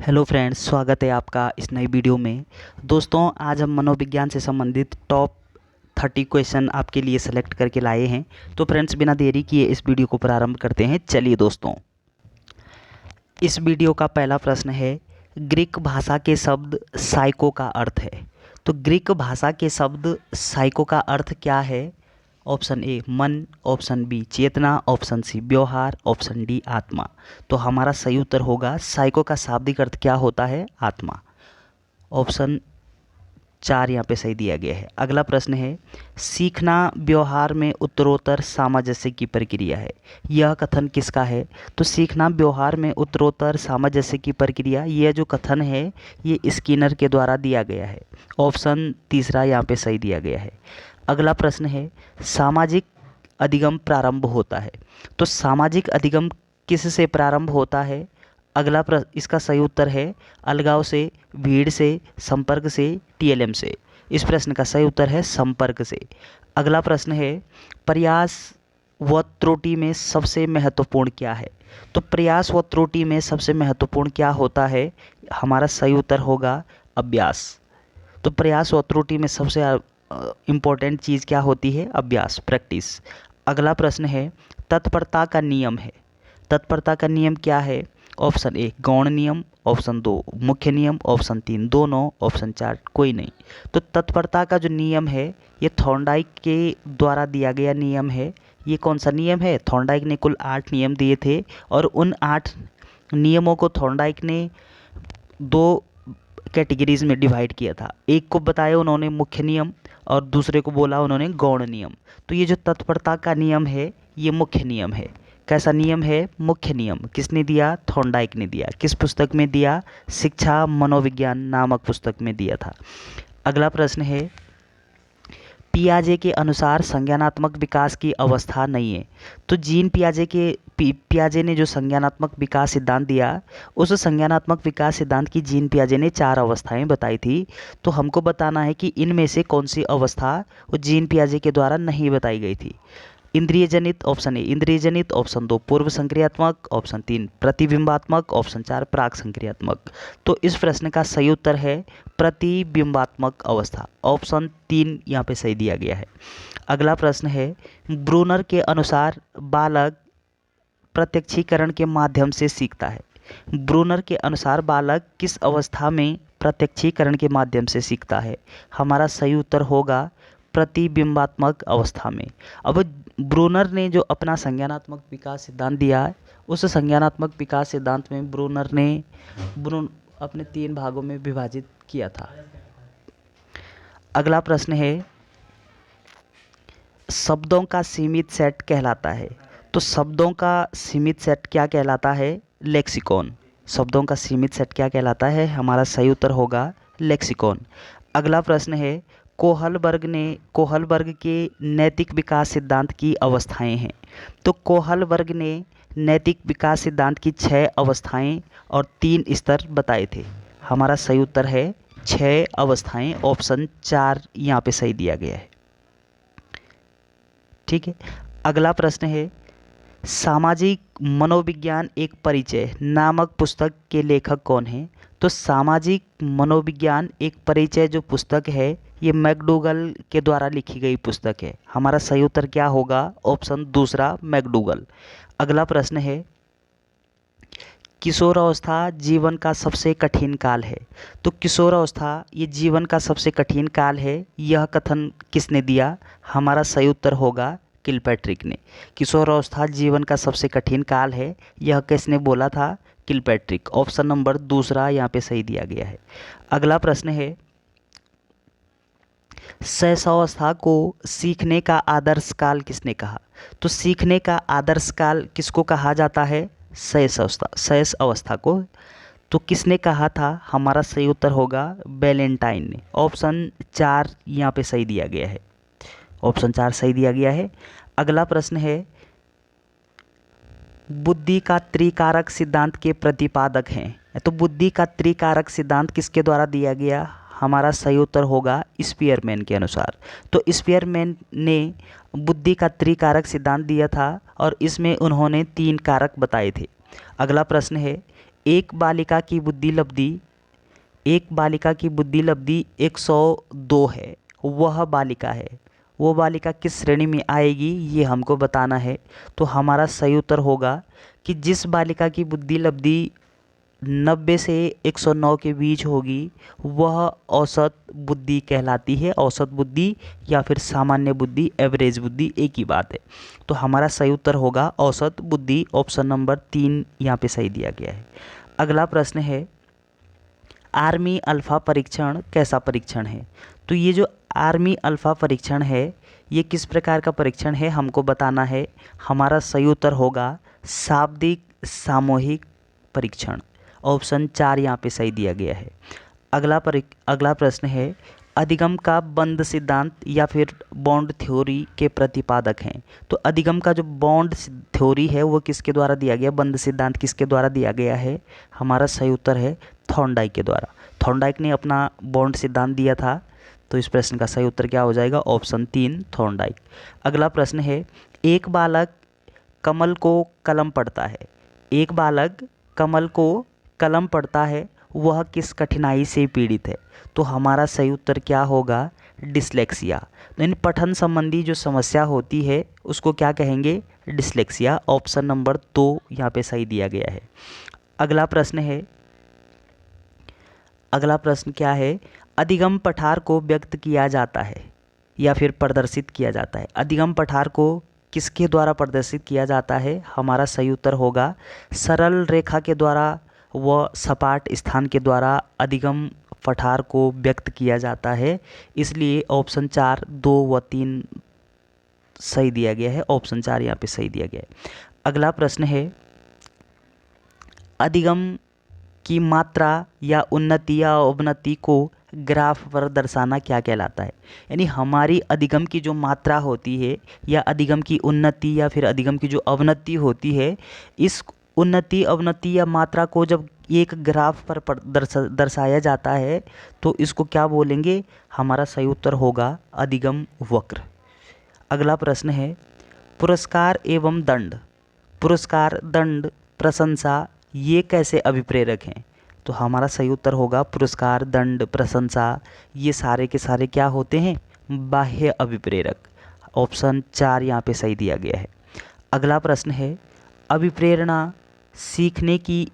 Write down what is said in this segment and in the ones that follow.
Hello friends, स्वागत है आपका इस नई वीडियो में। दोस्तों, आज हम मनोविज्ञान से संबंधित टॉप 30 क्वेश्चन आपके लिए सेलेक्ट करके लाए हैं। तो फ्रेंड्स, बिना देरी किए इस वीडियो को प्रारंभ करते हैं। चलिए दोस्तों, इस वीडियो का पहला प्रश्न है, ग्रीक भाषा के शब्द साइको का अर्थ है। तो ग्रीक भाषा के शब्द साइको का अर्थ क्या है? ऑप्शन ए मन, ऑप्शन बी चेतना, ऑप्शन सी व्यवहार, ऑप्शन डी आत्मा। तो हमारा सही उत्तर होगा साइको का शाब्दिक अर्थ क्या होता है? आत्मा। ऑप्शन 4 यहाँ पे सही दिया गया है। अगला प्रश्न है, सीखना व्यवहार में उत्तरोत्तर सामंजस्य की प्रक्रिया है। यह कथन किसका है? तो सीखना व्यवहार में उत्तरोत्तर सामंजस्य की प्रक्रिया, यह जो कथन है ये स्किनर के द्वारा दिया गया है। ऑप्शन तीसरा यहाँ पे सही दिया गया है। अगला प्रश्न है, सामाजिक अधिगम प्रारंभ होता है। तो सामाजिक अधिगम किस से प्रारंभ होता है? अगला प्रश्न, इसका सही उत्तर है अलगाव से, भीड़ से, संपर्क से, टीएलएम से। इस प्रश्न का सही उत्तर है संपर्क से। अगला प्रश्न है, प्रयास व त्रुटि में सबसे महत्वपूर्ण क्या है? तो प्रयास व त्रुटि में सबसे महत्वपूर्ण क्या होता है? हमारा सही उत्तर होगा अभ्यास। तो प्रयास व त्रुटि में सबसे इम्पोर्टेंट चीज़ क्या होती है? अभ्यास, प्रैक्टिस। अगला प्रश्न है, तत्परता का नियम है। तत्परता का नियम क्या है? ऑप्शन ए गौण नियम, ऑप्शन 2 मुख्य नियम, ऑप्शन 3 दोनों, ऑप्शन 4 कोई नहीं। तो तत्परता का जो नियम है ये थॉर्नडाइक के द्वारा दिया गया नियम है। ये कौन सा नियम है? थॉर्नडाइक ने कुल 8 नियम दिए थे और उन 8 नियमों को थॉर्नडाइक ने 2 कैटेगरीज में डिवाइड किया था। एक को बताया उन्होंने मुख्य नियम और दूसरे को बोला उन्होंने गौण नियम। तो ये जो तत्परता का नियम है ये मुख्य नियम है। कैसा नियम है? मुख्य नियम। किसने दिया? थॉर्नडाइक ने दिया। किस पुस्तक में दिया? शिक्षा मनोविज्ञान नामक पुस्तक में दिया था। अगला प्रश्न है, पियाजे के अनुसार संज्ञानात्मक विकास की अवस्था नहीं है। तो जीन पियाजे ने जो संज्ञानात्मक विकास सिद्धांत दिया, उस संज्ञानात्मक विकास सिद्धांत की जीन पियाजे ने 4 अवस्थाएं बताई थी। तो हमको बताना है कि इनमें से कौन सी अवस्था वो जीन पियाजे के द्वारा नहीं बताई गई थी। इंद्रिय जनित, ऑप्शन ए इंद्रिय जनित, ऑप्शन 2 पूर्व संक्रियात्मक, ऑप्शन 3 प्रतिबिंबात्मक, ऑप्शन 4 प्राक संक्रियात्मक। तो इस प्रश्न का सही उत्तर है प्रतिबिंबात्मक अवस्था। ऑप्शन 3 यहाँ पे सही दिया गया है। अगला प्रश्न है, ब्रूनर के अनुसार बालक प्रत्यक्षीकरण के माध्यम से सीखता है। ब्रूनर के अनुसार बालक किस अवस्था में प्रत्यक्षीकरण के माध्यम से सीखता है? हमारा सही उत्तर होगा प्रतिबिंबात्मक अवस्था में। अब ब्रूनर ने जो अपना संज्ञानात्मक विकास सिद्धांत दिया है, उस संज्ञानात्मक विकास सिद्धांत में ब्रूनर ने अपने 3 भागों में विभाजित किया था। अगला प्रश्न है, शब्दों का सीमित सेट कहलाता है। तो शब्दों का सीमित सेट क्या कहलाता है? लेक्सिकॉन। शब्दों का सीमित सेट क्या कहलाता है? हमारा सही उत्तर होगा लेक्सिकॉन। अगला प्रश्न है, कोहलबर्ग के नैतिक विकास सिद्धांत की अवस्थाएं हैं। तो कोहलबर्ग ने नैतिक विकास सिद्धांत की 6 अवस्थाएं और 3 स्तर बताए थे। हमारा सही उत्तर है 6 अवस्थाएं। ऑप्शन 4 यहाँ पे सही दिया गया है। ठीक है। अगला प्रश्न है, सामाजिक मनोविज्ञान एक परिचय नामक पुस्तक के लेखक कौन है? तो सामाजिक मनोविज्ञान एक परिचय जो पुस्तक है ये मैकडूगल के द्वारा लिखी गई पुस्तक है। हमारा सही उत्तर क्या होगा? ऑप्शन दूसरा मैकडूगल। अगला प्रश्न है, किशोरावस्था जीवन का सबसे कठिन काल है। तो किशोरावस्था ये जीवन का सबसे कठिन काल है, यह कथन किसने दिया? हमारा सही उत्तर होगा किलपैट्रिक ने। किशोरावस्था जीवन का सबसे कठिन काल है, यह किसने बोला था? किलपैट्रिक। ऑप्शन नंबर दूसरा यहाँ पे सही दिया गया है। अगला प्रश्न है, शैशवावस्था को सीखने का आदर्श काल किसने कहा? तो सीखने का आदर्श काल किसको कहा जाता है? शैश अवस्था को। तो किसने कहा था? हमारा सही उत्तर होगा बैलेंटाइन ने। ऑप्शन 4 यहाँ पे सही दिया गया है। ऑप्शन 4 सही दिया गया है। अगला प्रश्न है, बुद्धि का त्रिकारक सिद्धांत के प्रतिपादक हैं। तो बुद्धि का त्रिकारक सिद्धांत किसके द्वारा दिया गया? हमारा सही उत्तर होगा स्पीयरमैन के अनुसार। तो स्पीयरमैन ने बुद्धि का त्रिकारक सिद्धांत दिया था और इसमें उन्होंने 3 कारक बताए थे। अगला प्रश्न है, एक बालिका की बुद्धि लब्धि 102 है, वह बालिका है, वो बालिका किस श्रेणी में आएगी ये हमको बताना है। तो हमारा सही उत्तर होगा कि जिस बालिका की बुद्धि लब्धि 90 से 109 के बीच होगी वह औसत बुद्धि कहलाती है। औसत बुद्धि या फिर सामान्य बुद्धि, एवरेज बुद्धि, एक ही बात है। तो हमारा सही उत्तर होगा औसत बुद्धि, ऑप्शन नंबर 3 यहाँ पे सही दिया गया है। अगला प्रश्न है, आर्मी अल्फ़ा परीक्षण कैसा परीक्षण है? तो ये जो आर्मी अल्फ़ा परीक्षण है ये किस प्रकार का परीक्षण है हमको बताना है। हमारा सही उत्तर होगा शाब्दिक सामूहिक परीक्षण, ऑप्शन 4 यहाँ पे सही दिया गया है। अगला प्रश्न है, अधिगम का बंध सिद्धांत या फिर बॉन्ड थ्योरी के प्रतिपादक हैं। तो अधिगम का जो बॉन्ड थ्योरी है वो किसके द्वारा दिया गया, बंध सिद्धांत किसके द्वारा दिया गया है? हमारा सही उत्तर है थॉर्नडाइक के द्वारा। थॉर्नडाइक ने अपना बॉन्ड सिद्धांत दिया था। तो इस प्रश्न का सही उत्तर क्या हो जाएगा, ऑप्शन 3 थॉर्नडाइक। अगला प्रश्न है, एक बालक कमल को कलम पढ़ता है, एक बालक कमल को कलम पढ़ता है, वह किस कठिनाई से पीड़ित है? तो हमारा सही उत्तर क्या होगा, डिसलेक्सिया। तो इन पठन संबंधी जो समस्या होती है उसको क्या कहेंगे, डिसलेक्सिया। ऑप्शन नंबर 2 यहाँ पे सही दिया गया है। अगला प्रश्न क्या है, अधिगम पठार को व्यक्त किया जाता है या फिर प्रदर्शित किया जाता है? अधिगम पठार को किसके द्वारा प्रदर्शित किया जाता है? हमारा सही उत्तर होगा सरल रेखा के द्वारा व सपाट स्थान के द्वारा अधिगम पठार को व्यक्त किया जाता है। इसलिए ऑप्शन 4, 2 व 3 सही दिया गया है। ऑप्शन 4 यहाँ पे सही दिया गया है। अगला प्रश्न है, अधिगम की मात्रा या उन्नति या अवनति को ग्राफ पर दर्शाना क्या कहलाता है? यानी हमारी अधिगम की जो मात्रा होती है या अधिगम की उन्नति या फिर अधिगम की जो अवनति होती है, इस उन्नति अवनति या मात्रा को जब एक ग्राफ पर दर्शाया जाता है तो इसको क्या बोलेंगे? हमारा सही उत्तर होगा अधिगम वक्र। अगला प्रश्न है, पुरस्कार एवं दंड, पुरस्कार, दंड, प्रशंसा ये कैसे अभिप्रेरक हैं? तो हमारा सही उत्तर होगा पुरस्कार, दंड, प्रशंसा ये सारे के सारे क्या होते हैं, बाह्य अभिप्रेरक। ऑप्शन 4 यहाँ पे सही दिया गया है। अगला प्रश्न है, अभिप्रेरणा सीखने की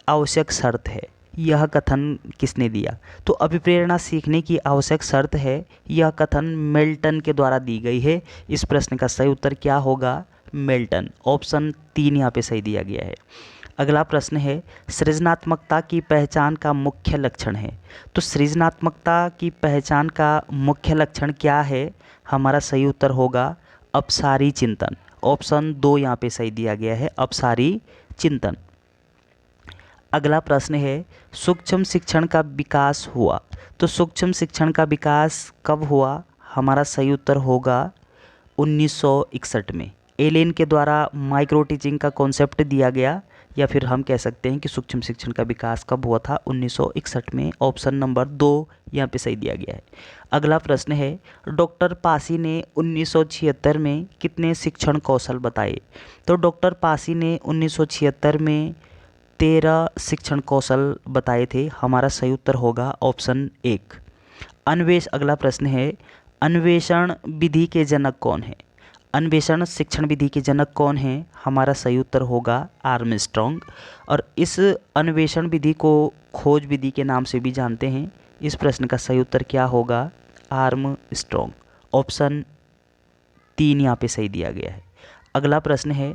आवश्यक शर्त है, यह कथन किसने दिया? तो अभिप्रेरणा सीखने की आवश्यक शर्त है, यह कथन मेल्टन के द्वारा दी गई है। इस प्रश्न का सही उत्तर क्या होगा, मेल्टन। ऑप्शन 3 यहाँ पे सही दिया गया है। अगला प्रश्न है, सृजनात्मकता की पहचान का मुख्य लक्षण है। तो सृजनात्मकता की पहचान का मुख्य लक्षण क्या है? हमारा सही उत्तर होगा अपसारी चिंतन। ऑप्शन 2 यहाँ पे सही दिया गया है, अपसारी चिंतन। अगला प्रश्न है, सूक्ष्म शिक्षण का विकास हुआ। तो सूक्ष्म शिक्षण का विकास कब हुआ? हमारा सही उत्तर होगा 1961 में। एलेन के द्वारा माइक्रो टीचिंग का कॉन्सेप्ट दिया गया, या फिर हम कह सकते हैं कि सूक्ष्म शिक्षण का विकास कब हुआ था, 1961 में। ऑप्शन नंबर 2 यहाँ पे सही दिया गया है। अगला प्रश्न है, डॉक्टर पासी ने 1976 में कितने शिक्षण कौशल बताए? तो डॉक्टर पासी ने 1976 में 13 शिक्षण कौशल बताए थे। हमारा सही उत्तर होगा ऑप्शन 1। अगला प्रश्न है, अन्वेषण विधि के जनक कौन है? अन्वेषण शिक्षण विधि के जनक कौन है? हमारा सही उत्तर होगा आर्मस्ट्रॉन्ग। और इस अन्वेषण विधि को खोज विधि के नाम से भी जानते हैं। इस प्रश्न का सही उत्तर क्या होगा, आर्मस्ट्रॉन्ग। ऑप्शन 3 यहाँ पे सही दिया गया है। अगला प्रश्न है,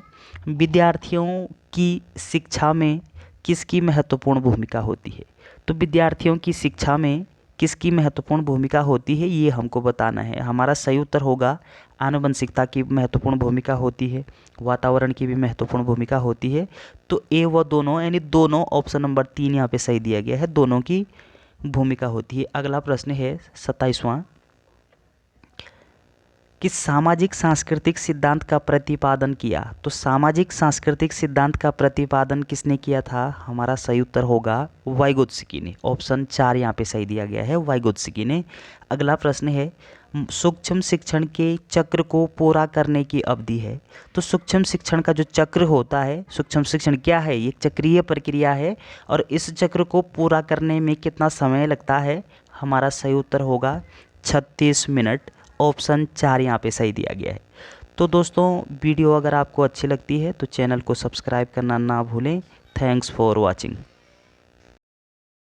विद्यार्थियों की शिक्षा में किसकी महत्वपूर्ण भूमिका होती है? तो विद्यार्थियों की शिक्षा में किसकी महत्वपूर्ण भूमिका होती है ये हमको बताना है। हमारा सही उत्तर होगा आनुवंशिकता की महत्वपूर्ण भूमिका होती है, वातावरण की भी महत्वपूर्ण भूमिका होती है। तो ए व दोनों यानी दोनों, ऑप्शन नंबर 3 यहाँ पे सही दिया गया है, दोनों की भूमिका होती है। अगला प्रश्न है 27वां, किस सामाजिक सांस्कृतिक सिद्धांत का प्रतिपादन किया? तो सामाजिक सांस्कृतिक सिद्धांत का प्रतिपादन किसने किया था? हमारा सही उत्तर होगा वाइगोत्स्की ने। ऑप्शन 4 यहाँ पे सही दिया गया है, वाइगोत्स्की ने। अगला प्रश्न है, सूक्ष्म शिक्षण के चक्र को पूरा करने की अवधि है। तो सूक्ष्म शिक्षण का जो चक्र होता है, सूक्ष्म शिक्षण क्या है? ये एक चक्रीय प्रक्रिया है और इस चक्र को पूरा करने में कितना समय लगता है? हमारा सही उत्तर होगा 36 मिनट। ऑप्शन 4 यहाँ पे सही दिया गया है। तो दोस्तों, वीडियो अगर आपको अच्छी लगती है तो चैनल को सब्सक्राइब करना ना भूलें। Thanks for watching.